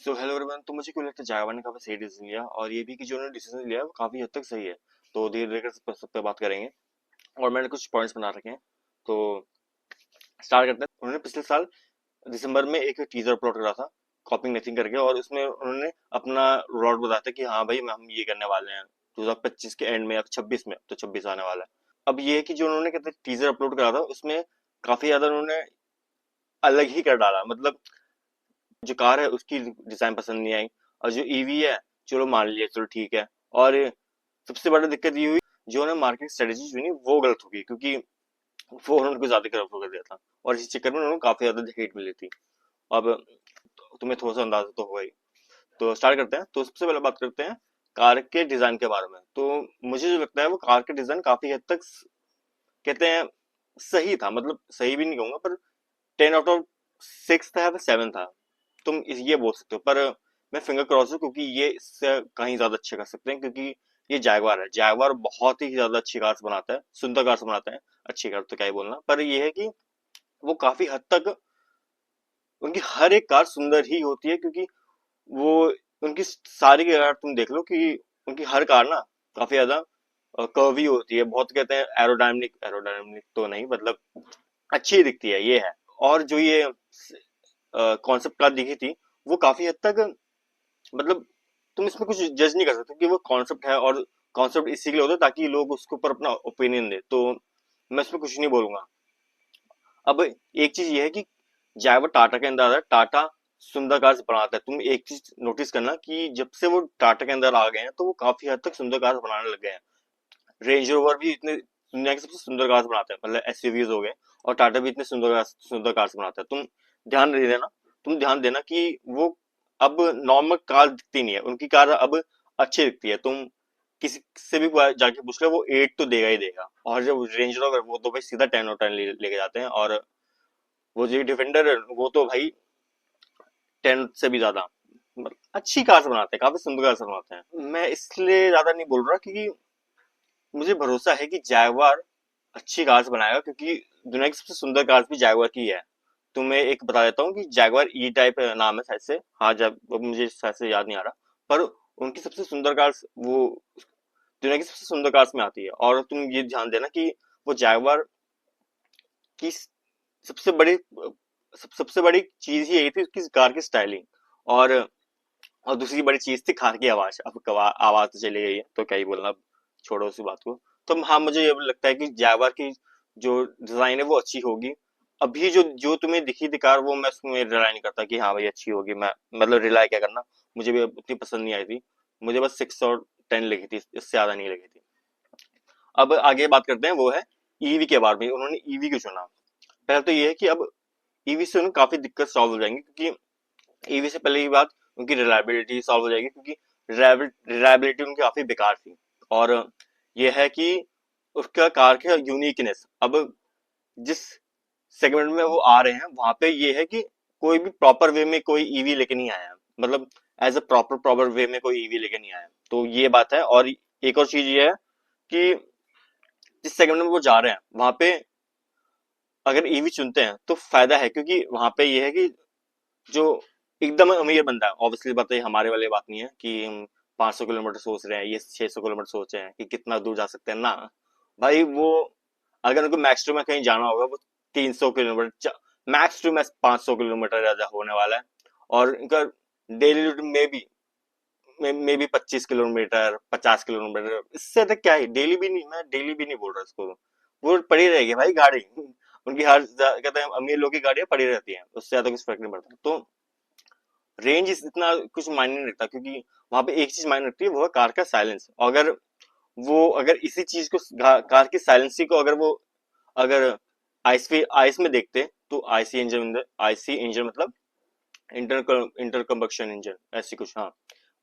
So hello everyone. तो मुझे क्यों लगता है जायवा ने काफी सही डिसीजन लिया, और ये भी कि जो उन्होंने डिसीजन लिया है वो काफी हद तक सही है। तो धीरे धीरे सब पे बात करेंगे, और मैंने कुछ पॉइंट्स बना रखे हैं। तो स्टार्ट करते हैं। उन्होंने पिछले साल दिसंबर में एक टीजर अपलोड करा था, कॉपिंग नथिंग करके, और उसमें उन्होंने अपना रोड बताया था कि हाँ भाई हम ये करने वाले हैं 2025 के एंड में या 26 में। तो 26 आने वाला है। अब ये है कि जो उन्होंने कहते टीजर अपलोड करा था उसमें काफी ज्यादा उन्होंने अलग ही कर डाला। मतलब जो कार है उसकी डिजाइन पसंद नहीं आई, और जो ईवी है चलो मान लिया, चलो ठीक है। और सबसे बड़ी दिक्कत ये हुई, जो उन्होंने मार्केटिंग स्ट्रेटेजी चुनी वो गलत हो गई, क्योंकि वो उनको ज्यादा करप्ट कर दिया था, और इसी चक्कर में उन्होंने काफी ज्यादा हेट मिली थी। अब तुम्हें थोड़ा सा अंदाजा तो होगा ही। तो स्टार्ट करते हैं। तो सबसे पहले बात करते हैं कार के डिजाइन के बारे में। तो मुझे जो लगता है वो कार के डिजाइन काफी हद तक कहते हैं सही था। मतलब सही भी नहीं कहूंगा, पर 10 आउट ऑफ 6 था या 7 था, तुम ये बोल सकते हो। पर मैं फिंगर क्रॉस हूँ, क्योंकि ये इससे कहीं ज्यादा अच्छे कर सकते हैं, क्योंकि ये जैगवार है। जैगवार बहुत ही ज्यादा अच्छी कार्स बनाता है, सुंदर कार्स बनाता है। अच्छी कार तो क्या ही बोलना, पर ये है कि वो काफी हद तक उनकी हर एक कार सुंदर ही होती है, क्योंकि वो उनकी सारी कार तुम देख लो कि उनकी हर कार ना काफी ज्यादा कर्वी होती है। बहुत कहते हैं एरोडायनेमिक, एरोडायनेमिक तो नहीं, मतलब अच्छी दिखती है, ये है। और जो ये कॉन्सेप्ट कार दिखी थी वो काफी हद तक, मतलब तुम इसमें कुछ जज नहीं कर सकते कि वो कॉन्सेप्ट है, और कॉन्सेप्ट इसी के लिए होता है ताकि लोग उसके ऊपर अपना ओपिनियन दे। तो मैं इसमें कुछ नहीं बोलूंगा। अब एक चीज ये है कि जायवर टाटा के अंदर है, टाटा सुंदर कार्स बनाता है। तुम एक चीज नोटिस करना कि जब से वो टाटा के अंदर आ गए हैं तो वो काफी हद तक सुंदर कार्स बनाने लग गए हैं। रेंज रोवर भी इतने दुनिया के सबसे सुंदर कार्स बनाते हैं, मतलब एसयूवीज हो गए, और टाटा भी इतने सुंदर कार्स बनाता है। तुम ध्यान दे देना, तुम ध्यान देना कि वो अब नॉर्मल कार दिखती नहीं है, उनकी कार अब अच्छी दिखती है। तुम किसी से भी जाके पूछ लो, वो 8 तो देगा ही देगा। और जब रेंज रोवर, वो तो भाई सीधा 10 और 10 लेके जाते हैं। और वो जो डिफेंडर है वो तो भाई 10 से भी ज्यादा, मतलब अच्छी कार्स बनाते हैं, काफी सुंदर कार्स बनाते हैं। मैं इसलिए ज्यादा नहीं बोल रहा, क्योंकि मुझे भरोसा है कि जैगवार अच्छी कार्स बनाएगा, क्योंकि दुनिया की सबसे सुंदर कार्स भी जैगवार की है। तुम्हें एक बता देता हूँ कि जैगवार ई टाइप नाम है शायद से, हाँ जब मुझे शायद से याद नहीं आ रहा, पर उनकी सबसे सुंदर कार्स वो दुनिया की सबसे सुंदर कार्स में आती है। और तुम ये ध्यान देना कि वो जैगवार की सबसे बड़ी सबसे बड़ी चीज ही यही थी उसकी कार की स्टाइलिंग। और और दूसरी बड़ी चीज थी कार की आवाज। अब आवाज तो चली गई है तो क्या ही बोलना, अब छोड़ो उसी बात को। तो हाँ, मुझे ये लगता है कि जैगवार की जो डिजाइन है वो अच्छी होगी। अभी जो जो तुम्हें दिखी थी कार, वो मैं उसमें रिलाई नहीं करता कि हाँ भाई अच्छी होगी। मैं मतलब रिलाई क्या करना, मुझे भी उतनी पसंद नहीं आई थी। मुझे बस 6 और 10 लगी थी, इससे ज्यादा नहीं लगी थी। अब आगे बात करते हैं, वो है ईवी के बारे में। उन्होंने ईवी क्यों चुना। पहले तो ये है कि अब ईवी से उन्हें काफी दिक्कत सॉल्व हो जाएंगी, क्योंकि ईवी से पहले की बात, उनकी रिलायबिलिटी सॉल्व हो जाएगी, क्योंकि रिलायबिलिटी उनकी काफी बेकार थी। और यह है कि उसका कार का यूनिकनेस, अब जिस सेगमेंट में वो आ रहे हैं वहां पे ये है कि कोई भी प्रॉपर वे में कोई ईवी लेके नहीं आया है। मतलब as a proper proper way में कोई ईवी लेके नहीं आया। तो ये बात है। और एक और चीज ये है कि जिस सेगमेंट में वो जा रहे हैं वहां पे अगर ईवी चुनते हैं तो फायदा है, क्योंकि वहां पे ये है कि जो एकदम अमीर बंदा है, ऑब्वियसली बात है, हमारे वाले बात नहीं है कि हम 500 किलोमीटर सोच रहे हैं, ये 600 किलोमीटर सोच रहे हैं कि कितना दूर जा सकते हैं ना। भाई वो अगर उनको मैक्स टू मैक्स कहीं जाना होगा, वो 300 kilometre, max to max 500 kilometre ज्यादा होने वाला है। और इनका डेली रूटीन में भी 25 किलोमीटर, 50 किलोमीटर, इससे अधिक क्या है। डेली भी नहीं, मैं डेली भी नहीं बोल रहा इसको। वो पड़ी रहेगी भाई गाड़ी उनकी हर कहते हैं अमीर लोग की गाड़ियां पड़ी रहती हैं, उससे ज्यादा कुछ फर्क नहीं पड़ता। तो रेंज इतना कुछ मायने नहीं रखता, क्योंकि वहां पे एक चीज मायने रखती है, वो है कार का साइलेंस। अगर इसी चीज को, कार की साइलेंसी को अगर आइस में देखते तो आईसी इंजन मतलब इंटर कंबक्शन इंजन, ऐसी कुछ, हाँ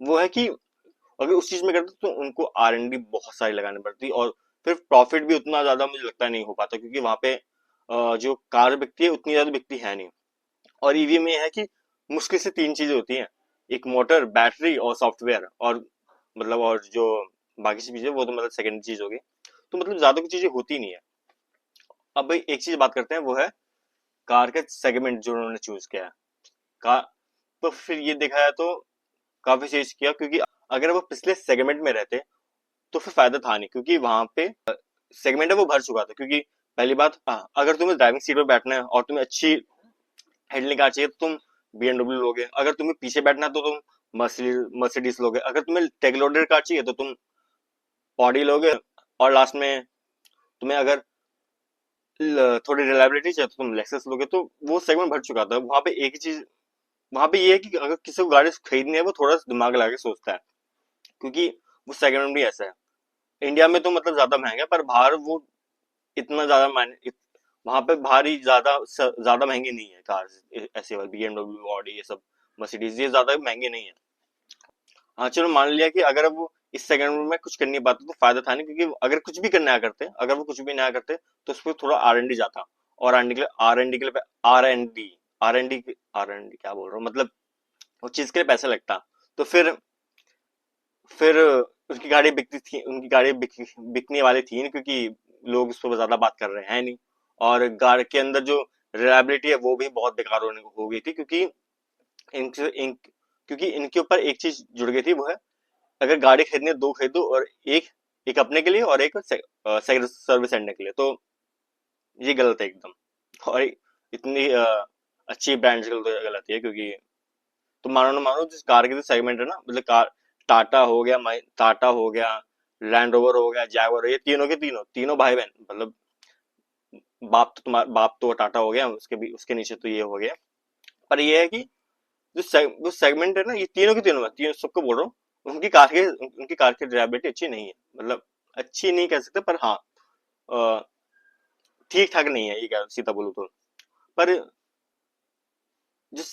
वो है कि अगर उस चीज में करते तो उनको R&D बहुत सारी लगानी पड़ती, और फिर प्रॉफिट भी उतना ज्यादा मुझे लगता नहीं हो पाता, क्योंकि वहां पे जो कार बिकती है उतनी ज्यादा बिकती है नहीं। और ईवी में है कि मुश्किल से 3 चीजें होती हैं, एक मोटर, बैटरी और सॉफ्टवेयर। और मतलब और जो बाकी चीजें वो तो मतलब सेकंड चीज होगी। तो मतलब ज्यादा कुछ चीजें होती नहीं है। अब भाई एक चीज बात करते हैं, वो है कार का सेगमेंट जो उन्होंने चूज किया है। कार तो फिर ये देखा जाए तो काफी चेंज किया, क्योंकि अगर वो पिछले सेगमेंट में रहते तो फिर फायदा था नहीं, क्योंकि वहां पे सेगमेंट है वो भर चुका था। क्योंकि पहली बात, अगर तुम्हें ड्राइविंग सीट पे बैठना है और तुम्हें अच्छी हैंडलिंग कार चाहिए तो तुम BMW लोगे, अगर तुम्हें पीछे बैठना है तो तुम मर्सिडीज लोगे, अगर तुम्हें टैग लोडेड कार चाहिए तो तुम ऑडी लोगे, और लास्ट में तुम्हें अगर थोड़ी रिलायबिलिटी चाहिए तो तुम लेक्सस लोगे। तो वो सेगमेंट भर चुका था। वहां पे एक ही चीज, वहां पे ये है कि अगर किसी को गाड़ी खरीदनी है वो थोड़ा सा दिमाग लगा के सोचता है, क्योंकि वो सेगमेंट भी ऐसा है। इंडिया में तो मतलब ज्यादा महंगा है, पर बाहर वो इतना ज्यादा वहां पे भारी ज्यादा महंगी नहीं है कार, ऐसे वाले BMW ऑडी ये सब मर्सिडीज ये ज्यादा महंगे नहीं है। हाँ चलो मान लिया कि अगर वो इस सेकंड में कुछ कर नहीं पाते तो फायदा था नहीं, क्योंकि अगर कुछ भी नया करते, अगर वो कुछ भी नया करते तो उस पर थोड़ा R&D जाता, और आर एन डी के लिए आर एन डी क्या बोल रहा हूँ, मतलब उस चीज के लिए पैसा लगता। तो फिर उसकी गाड़ी बिकती थी, उनकी गाड़ी बिकने वाली थी नहीं, क्योंकि लोग उस पर ज्यादा बात कर रहे हैं नहीं। और गाड़ी के अंदर जो रिलायबिलिटी है वो भी बहुत बेकार होने हो गई थी, इनके इन, क्योंकि इनके ऊपर एक चीज जुड़ गई थी, वो है अगर गाड़ी खरीदनी है दो खरीदो, और एक एक अपने के लिए और एक सर्विस करने के लिए। तो ये गलत है एकदम। और इतनी अच्छी ब्रांड गलत है, क्योंकि तुम मानो ना मानो, जिस कार के जो सेगमेंट है ना, मतलब कार टाटा हो गया, लैंड रोवर हो गया, जैगवार, ये तीनों के तीनों तीनों भाई बहन, मतलब बाप तो टाटा हो गया, उसके भी उसके नीचे तो ये हो गया। पर ये है कि जो सेगमेंट है ना, ये तीनों के तीनों, मैं तीनों सबको बोल रहा हूँ, उनकी कार की ड्राइवेबिलिटी अच्छी नहीं है। मतलब अच्छी नहीं कह सकते, पर हाँ ठीक ठाक नहीं है, ये क्या सीधा बोलूँ तो। पर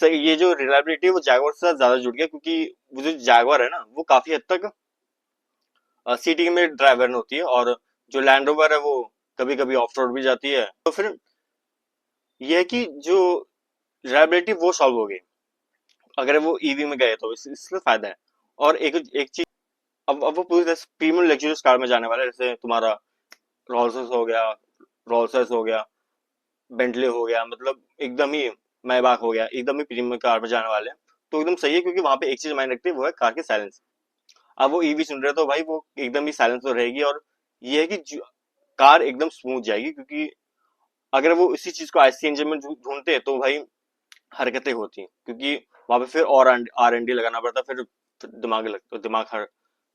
ये जो रिलायबिलिटी है वो जैगवार से ज्यादा जुड़ गया, क्योंकि वो जो जैगवार है ना वो काफी हद तक सिटी में ड्राइवर होती है, और जो लैंड रोवर है वो कभी कभी ऑफ रोड भी जाती है। तो फिर ये है कि जो रिलायबिलिटी वो सॉल्व हो गई अगर वो ईवी में गए, तो इससे फायदा है। और एक एक चीज, अब वो पूरी तरह से प्रीमियम लग्जरियस कार में जाने वाला है, जैसे तुम्हारा रोल्स रॉयस हो गया, बेंटले हो गया, मतलब एकदम ही मैबाक हो गया, एकदम ही प्रीमियम कार में जाने वाले हैं। तो एकदम सही है, क्योंकि वहां पे एक चीज मायने रखती है, वो है कार की साइलेंस। अब वो ईवी सुन रहे हो तो भाई वो एकदम ही साइलेंस तो रहेगी, और ये है कि कार एकदम स्मूथ जाएगी, क्योंकि अगर वो इसी चीज को आईसी इंजन में ढूंढते तो भाई हरकतें होती, क्योंकि वहां पे फिर और R&D लगाना पड़ता, फिर दिमाग लगता,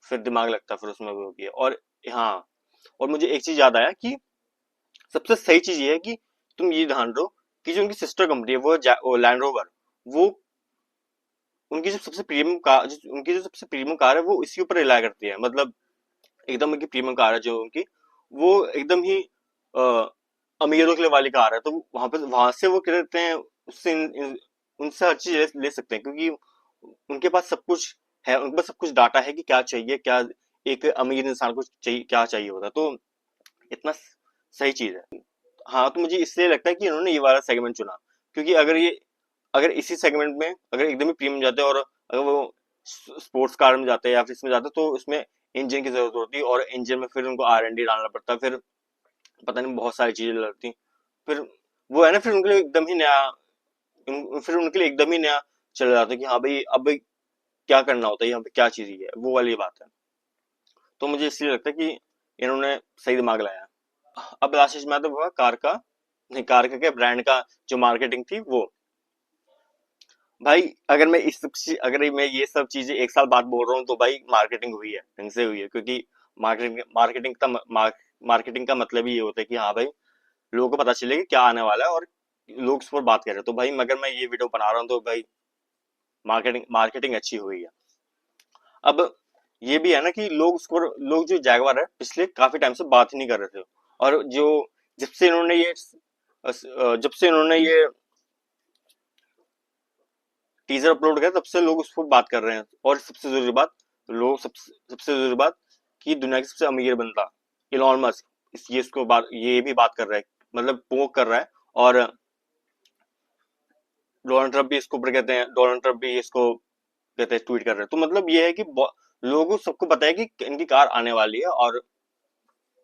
फिर दिमाग लगता फिर उसमें वो भी है। और हाँ, और मुझे एक चीज याद आया कि सबसे सही चीज ये है कि तुम ये ध्यान रहो कि जो उनकी सिस्टर कंपनी है वो लैंड रोवर, वो उनकी जो सबसे प्रीमियम कार है वो इसी ऊपर रिलाय करती है। मतलब एकदम उनकी प्रीमियम कार है जो उनकी, वो एकदम ही अमीरों के लिए वाली कार है। तो वहां से वो क्या कहते हैं, उससे उनसे हर चीज ले सकते हैं, क्योंकि उनके पास सब कुछ है, उनके पास सब कुछ डाटा है कि क्या चाहिए, क्या एक अमीर इंसान को चाहिए, क्या चाहिए होता। तो इतना सही चीज है। हाँ, तो मुझे इसलिए लगता है कि इन्होंने ये वाला सेगमेंट चुना, क्योंकि अगर इसी सेगमेंट में अगर एकदम ही प्रीमियम जाते, और अगर वो स्पोर्ट्स कार में जाते या फिर इसमें जाते, तो उसमें इंजन की जरूरत होती, और इंजन में फिर उनको R&D डालना पड़ता, फिर पता नहीं बहुत सारी चीजें लगती। फिर वो है ना, फिर उनके लिए एकदम ही नया, फिर उनके लिए एकदम ही नया चल जाता है कि हाँ भाई अब भाई क्या करना होता है, यहाँ पे क्या चीज है, वो वाली बात है। तो मुझे इसलिए लगता है कि इन्होंने सही दिमाग लगाया। अब लास्ट में आता हुआ कार का, नहीं कार का क्या, ब्रांड का जो मार्केटिंग थी वो। भाई अगर मैं ये सब चीजें एक साल बाद बोल रहा हूँ तो भाई मार्केटिंग हुई है, ढंग से हुई है, क्योंकि मार्केटिंग का मतलब ही ये होता है कि हाँ भाई लोगों को पता चले कि क्या आने वाला है, और लोग उस पर बात कर रहे हैं। तो भाई मगर मैं ये वीडियो बना रहा हूँ तो भाई मार्केटिंग मार्केटिंग अच्छी हुई है। अब ये भी है ना कि लोग जो जैगवार है पिछले काफी टाइम से बात ही नहीं कर रहे थे, और जब से इन्होंने ये जब से इन्होंने ये टीजर अपलोड किया तब से लोग उस पर बात कर रहे हैं। और सबसे जरूरी बात, सबसे जरूरी बात, कि दुनिया की सबसे अमीर बंदा इलॉन मस्क ये भी बात कर रहा है, मतलब पोक कर रहा है। और डोनाल्ड ट्रंप भी इसको कहते हैं, ट्वीट कर रहे हैं। तो मतलब ये है कि लोगों सबको पता है कि इनकी कार आने वाली है, और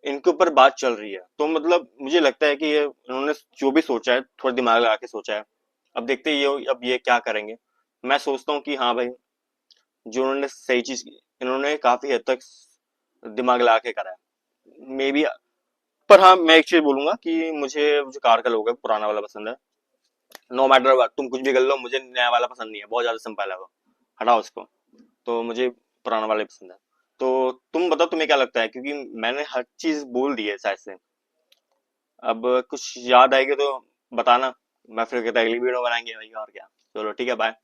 इनके ऊपर बात चल रही है। तो मतलब मुझे लगता है कि इन्होंने जो भी सोचा है थोड़ा दिमाग लगा के सोचा है। अब देखते हैं ये अब ये क्या करेंगे। मैं सोचता हूँ कि हाँ भाई, जो उन्होंने सही चीज की, इन्होंने काफी हद तक दिमाग लगा के करा है मे बी। पर हाँ, मैं एक चीज बोलूंगा कि मुझे जो कार का लोग है पुराना वाला पसंद है। नो मैटर व्हाट, तुम कुछ भी कर लो, मुझे नया वाला पसंद नहीं है, बहुत ज्यादा सिंपल है वो, हटाओ उसको। तो मुझे पुराना वाला ही पसंद है। तो तुम बताओ, तुम्हें क्या लगता है, क्योंकि मैंने हर चीज बोल दी है शायद से। अब कुछ याद आएगी तो बताना, मैं फिर कहता अगली वीडियो बनाएंगे भाई, और क्या। चलो ठीक है, बाय।